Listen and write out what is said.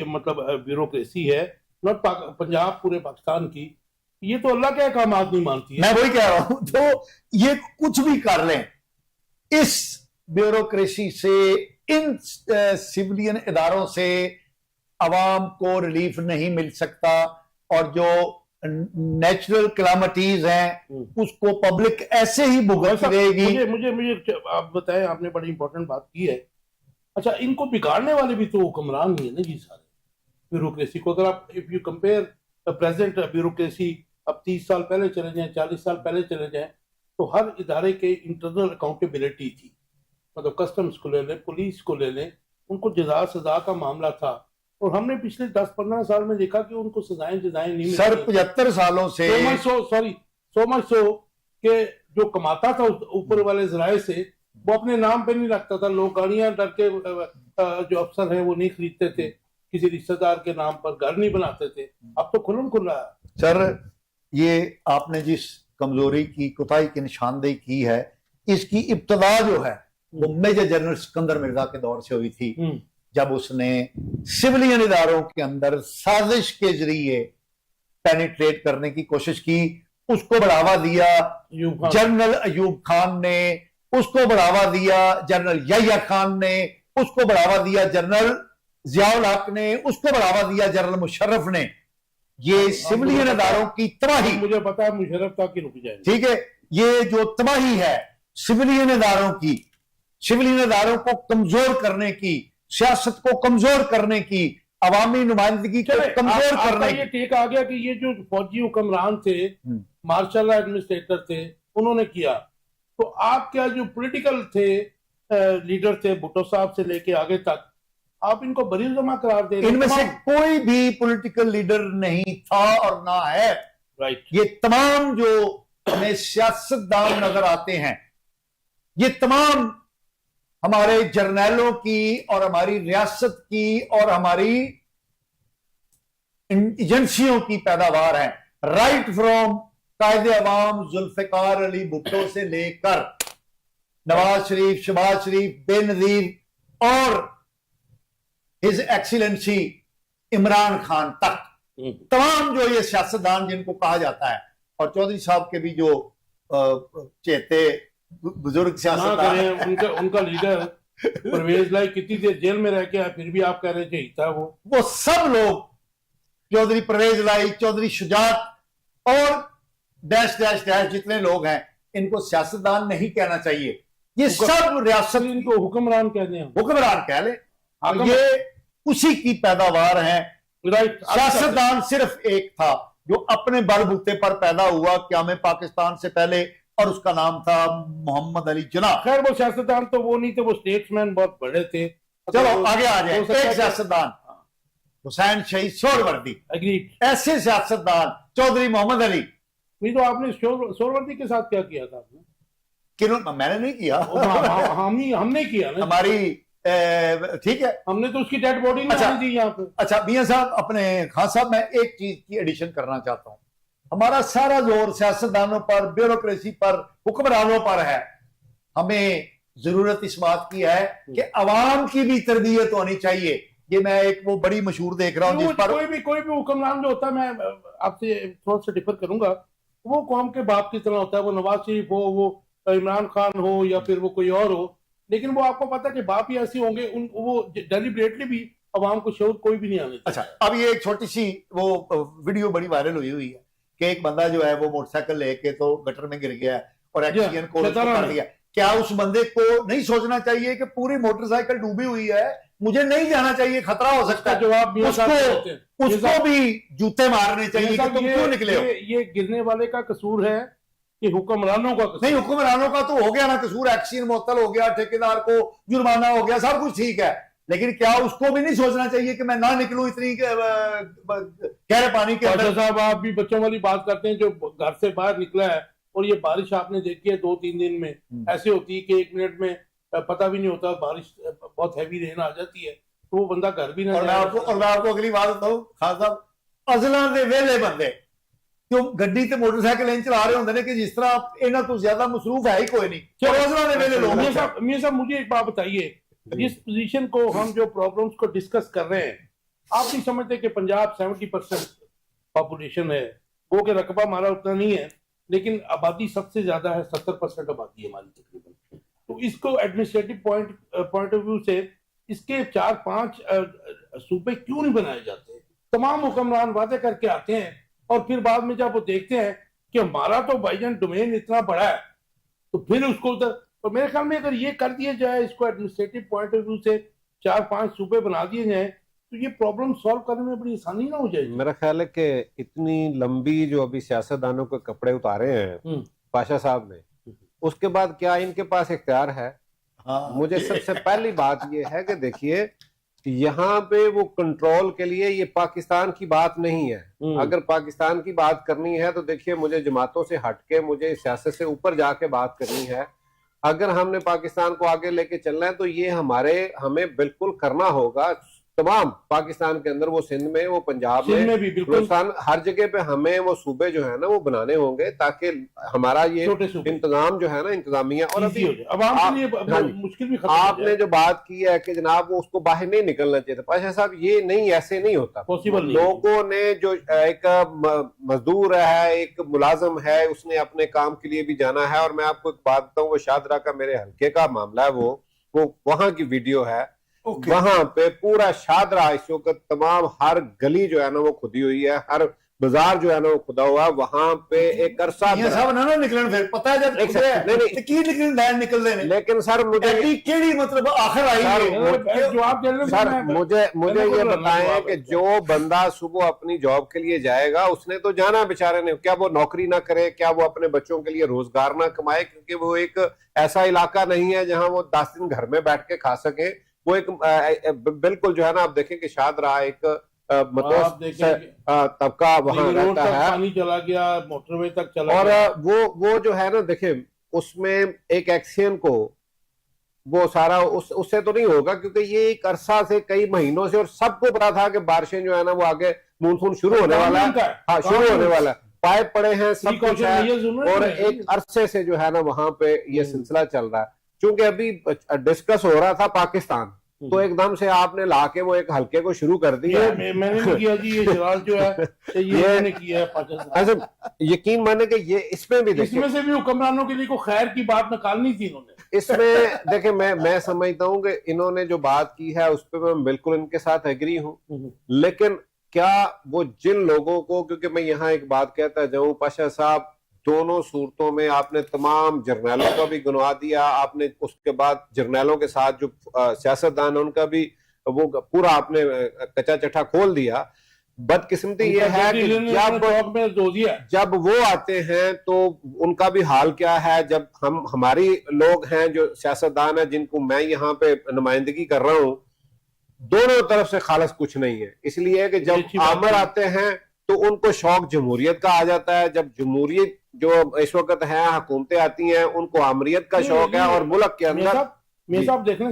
मतलब ब्यूरोक्रेसी है, नॉट पंजाब, पूरे पाकिस्तान की। ये तो अल्लाह के अहकामात नहीं मानती है। मैं वही कह रहा हूं, तो ये कुछ भी कर लें, इस ब्यूरोक्रेसी से, इन सिविलियन इदारों से अवाम को रिलीफ नहीं मिल सकता। और जो नेचुरल क्लामिटीज हैं उसको पब्लिक ऐसे ही भुगत रहेगी। मुझे आप बताएं, आपने बड़ी इंपॉर्टेंट बात की है। अच्छा, इनको बिगाड़ने वाले भी तो हुक्मरान ही है ना जी, सारे ब्यूरोक्रेसी को। अगर आप if you compare present bureaucracy, अब 30 साल पहले चले जाएं, 40 साल पहले चले जाएं, तो हर इदारे के इंटरनल अकाउंटेबिलिटी थी। मतलब कस्टम्स को ले लें, पुलिस को ले लें, उनको जजा सजा का मामला था। और हमने पिछले 10-15 साल में देखा कि उनको सजाएं नहीं मिली। सर 75 सालों से सो मच सो कि जो कमाता था ऊपर वाले जराए से, वो अपने नाम पे नहीं रखता था। लोग गाड़ियां डर के, जो अफसर हैं वो नहीं खरीदते थे, किसी रिश्तेदार के नाम पर घर नहीं बनाते थे। अब तो खुल्लम खुल्ला है। सर ये आपने जिस कमजोरी की, कोताही की निशानदेही की है, इसकी इब्तदा जो है वो मेजर जनरल सिकंदर मिर्जा के दौर से हुई थी, जब उसने सिविलियन इदारों के अंदर साजिश के जरिए पेनिट्रेट करने की कोशिश की। उसको बढ़ावा दिया जनरल अयूब खान ने, उसको बढ़ावा दिया जनरल याह्या खान ने, उसको बढ़ावा दिया जनरल जियाउल हक ने, उसको बढ़ावा दिया जनरल मुशर्रफ ने। ये सिविलियन इदारों की तबाही, मुझे पता है मुशर्रफ था कि रुक जाए, ठीक है। ये जो तबाही है सिविलियन इदारों की, सिविलियन इदारों को कमजोर करने की, सियासत को कमजोर करने की, अवामी नुमाइंदगी को कमजोर करने की। ये टेक आ गया कि ये जो फौजी हुक्मरान थे, मार्शल एडमिनिस्ट्रेटर थे, उन्होंने किया। तो आप क्या जो पॉलिटिकल थे लीडर थे, भुट्टो साहब से लेके आगे तक, आप इनको बरी जमा करार दे रहे हैं। इनमें से कोई भी पॉलिटिकल लीडर नहीं था और ना है। राइट। ये तमाम जो हमें सियासतदान नजर आते हैं, ये तमाम हमारे जर्नैलों की और हमारी रियासत की और हमारी एजेंसियों की पैदावार है। राइट फ्रॉम कायदे अवाम जुल्फिकार अली भुट्टो से लेकर नवाज शरीफ, शहबाज शरीफ, बेनजीर और हिज एक्सीलेंसी इमरान खान तक, तमाम जो ये सियासतदान जिनको कहा जाता है, और चौधरी साहब के भी जो चेते बुजुर्ग सियासतदान, उनका लीडर परवेज लाई कितनी देर जेल में रह के आया, फिर भी आप कह रहे थे था वो सब लोग, चौधरी परवेज लाई, चौधरी शुजात और डैश डैश डैश जितने लोग हैं, इनको सियासतदान नहीं कहना चाहिए। ये सब रियासत, इनको हुक्मरान कह दें, हुक्मरान कह ले, ये उसी की पैदावार है। सियासतदान सिर्फ एक था जो अपने बलबूते पर पैदा हुआ क़याम पाकिस्तान से पहले, और उसका नाम था मोहम्मद अली जिन्ना। खैर वो सियासतदान तो वो नहीं थे, वो स्टेट्समैन बहुत बड़े थे। चलो आगे आ जाए। एक सियासतदान हुसैन शहीद सोहरवर्दी, ऐसे सियासतदान चौधरी मोहम्मद अली। नहीं तो आपने सोहरवर्दी के साथ क्या किया था आपने? क्यों? मैंने नहीं किया, हमने किया ना, हमारी ठीक है, हमने तो उसकी डेड बॉडी नहीं आनी थी यहाँ पे। अच्छा मियां साहब, अपने खान साहब, मैं एक चीज की एडिशन करना चाहता हूं। हमारा सारा जोर सियासतदानों पर, ब्यूरोक्रेसी पर, हुक्मरानों पर है। हमें जरूरत इस बात की है कि अवाम की भी तरबियत होनी चाहिए। ये मैं एक वो बड़ी मशहूर देख रहा हूँ जिस पर कोई भी हुक्मरान जो होता है, मैं आपसे थोड़ा सा डिफर करूंगा, वो कौम के बाप की तरह होता है। वो नवाज शरीफ हो, वो इमरान खान हो, या फिर वो कोई और हो, लेकिन वो आपको पता है कि बाप ही ऐसे होंगे, वो डेलिब्रेटली भी अवाम को शोर कोई भी नहीं आने। अच्छा, अब ये एक छोटी सी वो वीडियो बड़ी वायरल हुई है कि एक बंदा जो है वो मोटरसाइकिल लेके तो गटर में गिर गया और एक्सीडेंट को कर दिया। क्या उस बंदे को नहीं सोचना चाहिए कि पूरी मोटरसाइकिल डूबी हुई है, मुझे नहीं जाना चाहिए, खतरा हो सकता है? जवाब उसको भी जूते मारने चाहिए कि तुम क्यों निकले हो। ये गिरने वाले का कसूर है कि हुक्मरानों का कसूर? नहीं, हुक्मरानों का तो हो गया ना कसूर, एक्सीडेंट मुअत्तल हो गया, ठेकेदार को जुर्माना हो गया, सब कुछ ठीक है, लेकिन क्या उसको भी नहीं सोचना चाहिए कि मैं ना निकलूं इतनी गहरे पानी के अंदर? साहब, आप भी बच्चों वाली बात करते हैं। जो घर से बाहर निकला है और ये बारिश आपने देखी है 2-3 दिन में, ऐसे होती है कि 1 मिनट में पता भी नहीं होता, बारिश बहुत हैवी रेन आ जाती है, तो वो बंदा घर भी ना। और मैं आपको अगली बात बताऊं खान साहब, अजला दे वेले बंदे जो गड्डी ते मोटरसाइकिल चला रहे होंगे ने कि जिस तरह इन्हां तो ज्यादा मसरूफ है ही कोई नहीं। अजला दे वेले लोग। मियां साहब मुझे एक बात बताइए, जिस पोजीशन को हम जो प्रॉब्लम्स को डिस्कस कर रहे हैं, आप नहीं समझते कि पंजाब 70% पॉपुलेशन है, वो के रकबा हमारा उतना नहीं है, लेकिन आबादी सबसे ज्यादा है, 70% आबादी है हमारी तकरीबन। तो इसको एडमिनिस्ट्रेटिव पॉइंट ऑफ व्यू से इसके 4-5 सूबे क्यों नहीं बनाए जाते? तमाम हुक्मरान वादे करके आते हैं और फिर बाद में जब वो देखते हैं कि हमारा तो भाईजान डोमेन इतना बड़ा है, तो फिर उसको उधर, तो मेरे ख्याल में अगर ये कर दिया जाए, इसको एडमिनिस्ट्रेटिव पॉइंट ऑफ व्यू से 4-5 सूबे बना दिए जाए, तो ये प्रॉब्लम सॉल्व करने में बड़ी आसानी ना हो जाएगी। मेरा ख्याल है कि इतनी लंबी जो अभी सियासतदानों के कपड़े उतारे हैं पाशा साहब ने, उसके बाद क्या इनके पास इख्तियार है? हाँ। मुझे सबसे पहली बात ये है कि देखिए, यहाँ पे वो कंट्रोल के लिए ये पाकिस्तान की बात नहीं है। अगर पाकिस्तान की बात करनी है तो देखिए, मुझे जमातों से हटके, मुझे सियासत से ऊपर जाके बात करनी है। अगर हमने पाकिस्तान को आगे लेके चलना है तो ये हमें बिल्कुल करना होगा। तमाम पाकिस्तान के अंदर, वो सिंध में, वो पंजाब में भी बिल्कुल, हिंदुस्तान, हर जगह पे हमें वो सूबे जो है ना वो बनाने होंगे, ताकि हमारा ये इंतजाम जो है ना, इंतजामिया, और अभी अवाम के लिए मुश्किल भी खत्म हो आपने जाए। जो बात की है कि जनाब वो उसको बाहर नहीं निकलना चाहिए था, पाशा साहब ये नहीं, ऐसे नहीं होता पॉसिबल नहीं। लोगों ने जो एक मजदूर है, एक मुलाजम है, उसने अपने काम के लिए भी जाना है। और मैं आपको एक बात बताऊं, वो शादरा का मेरे हल्के का मामला है, वो वहां की वीडियो है। वहां पे पूरा शादरा इस वक्त तमाम हर गली जो है ना वो खुदी हुई है, हर बाजार जो है ना वो खुदा हुआ है। वहां पे एक अरसा ये सब ना निकलन, फिर पता है जब नहीं की निकलन लैंड निकल देने, लेकिन सर मुझे केड़ी मतलब आखिर आई सर मुझे ये बताएं कि जो बंदा सुबह अपनी जॉब के लिए जाएगा, उसने तो जाना बेचारे ने, क्या वो नौकरी ना करे, क्या वो अपने बच्चों के लिए रोजगार ना कमाए? क्योंकि वो एक ऐसा इलाका नहीं है जहां वो 10 दिन घर में बैठ के खा सके। वो एक बिल्कुल जो है ना, आप देखें कि शादरा एक तबका वहां रहता है, पानी चला गया, मोटरवे तक चला और गया। वो जो है ना, देखे उसमें एक एक्शन को वो सारा उससे तो नहीं होगा, क्योंकि ये एक अरसा से, कई महीनों से, और सबको पता था कि बारिशें जो है ना वो आगे मानसून शुरू होने वाला है, हाँ शुरू होने वाला है, पाइप पड़े हैं, सब कुछ है, और एक अरसे से जो है ना वहां पे ये सिलसिला चल रहा है। चूंकि अभी डिस्कस हो रहा था पाकिस्तान, तो एकदम से आपने लाके वो एक हल्के को शुरू कर दिया। मैंने नहीं किया जी, ये शराल जो है ये मैंने किया है पाकिस्तान। अच्छा, यकीन माने कि ये इसमें भी इसमें से भी हुक्मरानों के लिए को खैर की बात निकालनी थी इन्होंने। इसमें देखे, मैं समझता हूँ कि इन्होंने जो बात की है उस पर मैं बिल्कुल इनके साथ एग्री हूँ, लेकिन क्या वो जिन लोगों को, क्योंकि मैं यहाँ एक बात कहता जाऊँ, पाशा साहब, दोनों सूरतों में आपने तमाम जर्नैलों का भी गिनवा दिया, आपने उसके बाद जर्नैलों के साथ जो सियासतदान उनका भी वो पूरा आपने कच्चा चट्टा खोल दिया। बदकिस्मती ये है कि जब वो आते हैं तो उनका भी हाल क्या है। जब हमारी लोग हैं जो सियासतदान है, जिनको मैं यहाँ पे नुमाइंदगी कर रहा हूँ, दोनों तरफ से खालस कुछ नहीं है। इसलिए कि जब आमर आते हैं तो उनको शौक जमहूरियत का आ जाता है, जब जमहूरियत जो इस वक्त है, हुकूमतें आती हैं, उनको आमरीत का शौक है, और मुल्क के अंदर मेरे साहब देख लें,